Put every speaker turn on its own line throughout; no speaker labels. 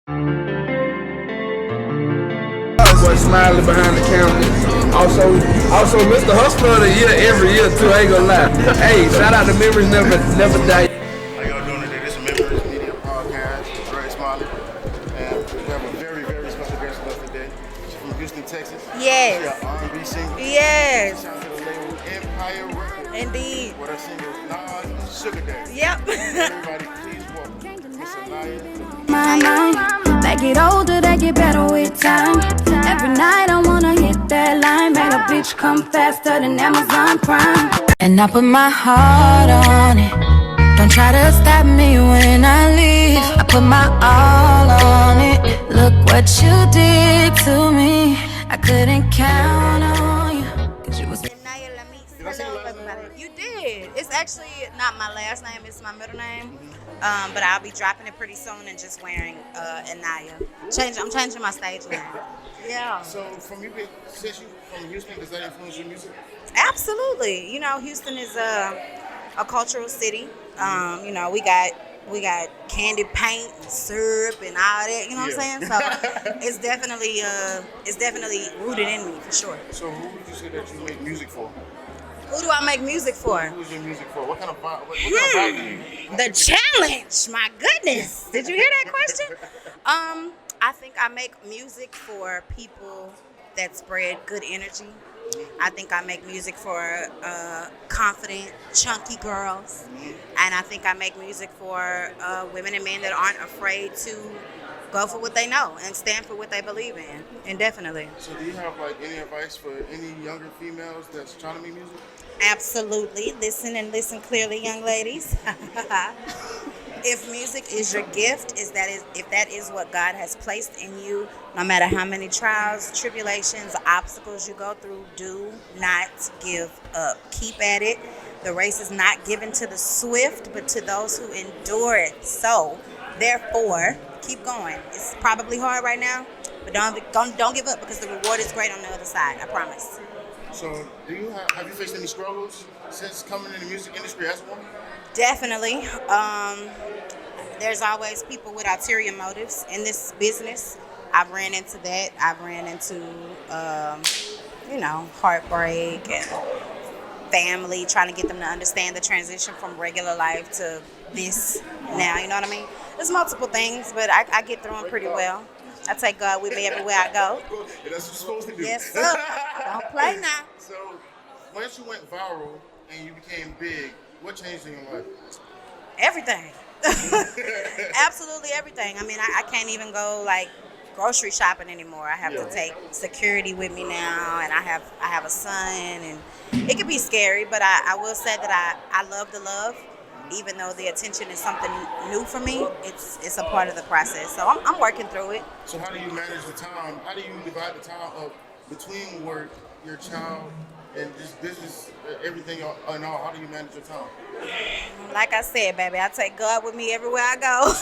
Boy smiling behind the camera. Also Mr. Hustler of the Year every year too. I ain't gonna lie. Hey, shout out to Memories Never Die.
How y'all doing today? This is Memoriiies Media Podcast. Very Smiley. And we have a very, very special guest with us today. She's from Houston, Texas.
Yes.
She's an R&B singer.
Yes.
Shout out to the label Empire Records.
Indeed.
With her singles Nas and Suga Daddy.
Yep.
Everybody, please welcome Miss Inayah.
My mind, they get older, they get better with time. Every night I wanna hit that line. Make a bitch come faster than Amazon Prime. And I put my heart on it. Don't try to stop me when I leave. I put my all on it. Look what you did to me. I couldn't count on you, 'cause you was
Inayah Lamis.
Did I say your
Hello,
last name?
everybody. You did. It's actually not my last name. It's my middle name. But I'll be dropping it pretty soon and just wearing Inayah. I'm changing my stage name. Yeah.
So, since you from Houston, does that influence your music?
Absolutely. You know, Houston is a cultural city. You know, we got candy paint, syrup, and all that. You know what I'm saying? So it's definitely rooted in me for sure.
So, who would you say that you make music for?
Who do I make music for?
Who's your music for? What kind of vibe? What kind of vibe do you?
The challenge. My goodness. Did you hear that question? I think I make music for people that spread good energy. I think I make music for confident, chunky girls. And I think I make music for women and men that aren't afraid to go for what they know and stand for what they believe in. Indefinitely.
So do you have like any advice for any younger females that's trying to make music?
Absolutely. Listen and listen clearly, young ladies. If music is your gift, if that is what God has placed in you, no matter how many trials, tribulations, obstacles you go through, do not give up. Keep at it. The race is not given to the swift, but to those who endure it. So, therefore, keep going. It's probably hard right now, but don't give up, because the reward is great on the other side. I promise.
So, have you faced any struggles since coming in the music industry as a woman?
Definitely. There's always people with ulterior motives in this business. I've ran into that. I've ran into, heartbreak and family, trying to get them to understand the transition from regular life to this now. You know what I mean? There's multiple things, but I get through them pretty well. I take God with me everywhere I go.
Yeah, that's what you're supposed to do.
Yes, sir. Don't play now.
So, once you went viral and you became big, what changed in your life?
Everything. Absolutely everything. I mean, I can't even go like grocery shopping anymore. I have to take security with me now, and I have a son, and it can be scary, but I will say that I love the love. Even though the attention is something new for me, it's a part of the process. So I'm working through it.
So how do you manage the time? How do you divide the time up between work, your child, and just business, everything and all? How do you manage your time?
Like I said, baby, I take God with me everywhere I go.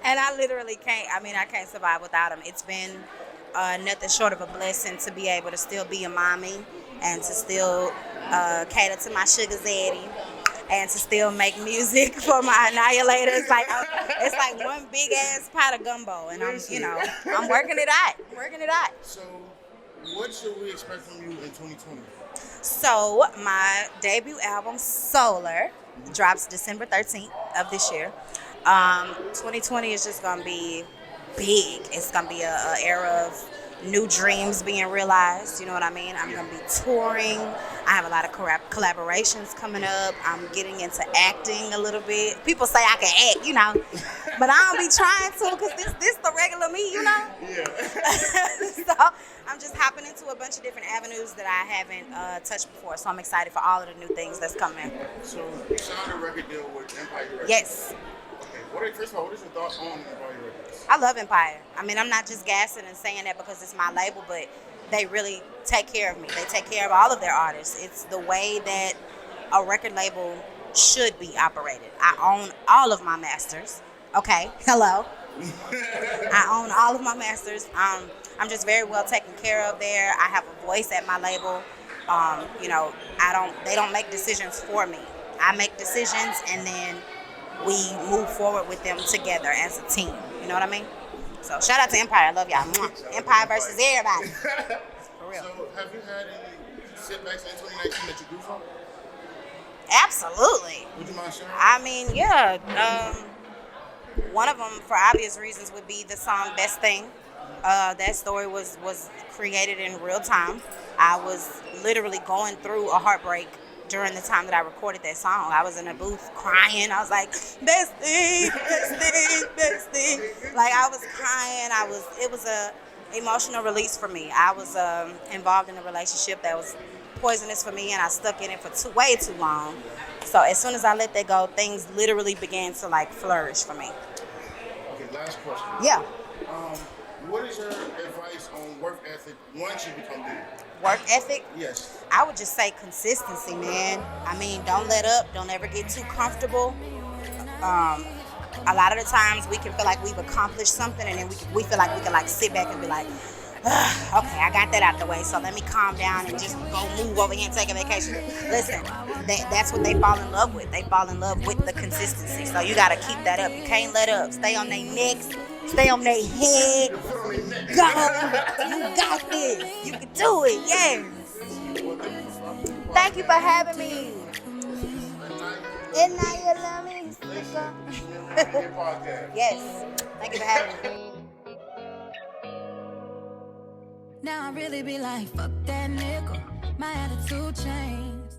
And I literally can't, I can't survive without him. It's been nothing short of a blessing to be able to still be a mommy and to still cater to my sugar daddy and to still make music for my annihilators. It's like one big ass pot of gumbo, and I'm working it out.
So, what should we expect from you in 2020?
So, my debut album, Solar, drops December 13th of this year. 2020 is just going to be big. It's going to be an era of new dreams being realized. You know what I mean? I'm going to be touring. I have a lot of collaborations coming up. I'm getting into acting a little bit. People say I can act, but I don't be trying to, because this the regular me,
Yeah.
So I'm just hopping into a bunch of different avenues that I haven't touched before. So I'm excited for all of the new things that's coming.
So you signed a record deal with Empire Records.
Yes.
Okay. First of all, what is your thoughts on Empire Records?
I love Empire. I'm not just gassing and saying that because it's my label, but they really take care of me. They take care of all of their artists. It's the way that a record label should be operated. I own all of my masters. Okay, hello. I own all of my masters. I'm just very well taken care of there. I have a voice at my label. They don't make decisions for me. I make decisions, and then we move forward with them together as a team. You You know what I mean? So shout out to Empire. I love y'all. Mwah. Empire versus everybody. For real.
So have you had any setbacks in 2019 that you grew from?
Absolutely.
Would you mind sharing?
I mean, yeah. One of them, for obvious reasons, would be the song "Best Thing." That story was created in real time. I was literally going through a heartbreak during the time that I recorded that song. I was in a booth crying. I was like, "Best thing, best thing, best thing." Like I was crying. It was a emotional release for me. I was involved in a relationship that was poisonous for me, and I stuck in it for way too long. So as soon as I let that go, things literally began to like flourish for me.
Okay, last question.
Yeah.
What is your advice on work ethic once you become big?
Work ethic?
Yes.
I would just say consistency, man. I mean, don't let up. Don't ever get too comfortable. A lot of the times we can feel like we've accomplished something, and then we feel like we can like sit back and be like, okay, I got that out the way, so let me calm down and just go move over here and take a vacation. Listen, that's what they fall in love with. They fall in love with the consistency. So you got to keep that up. You can't let up. Stay on their necks. Stay on their head. Go. You got this. You can do it. Yes. Thank you for having me. Inayah Lamis. Yes. Thank you for having me.
Now I really be like, fuck that nigga. My attitude changed.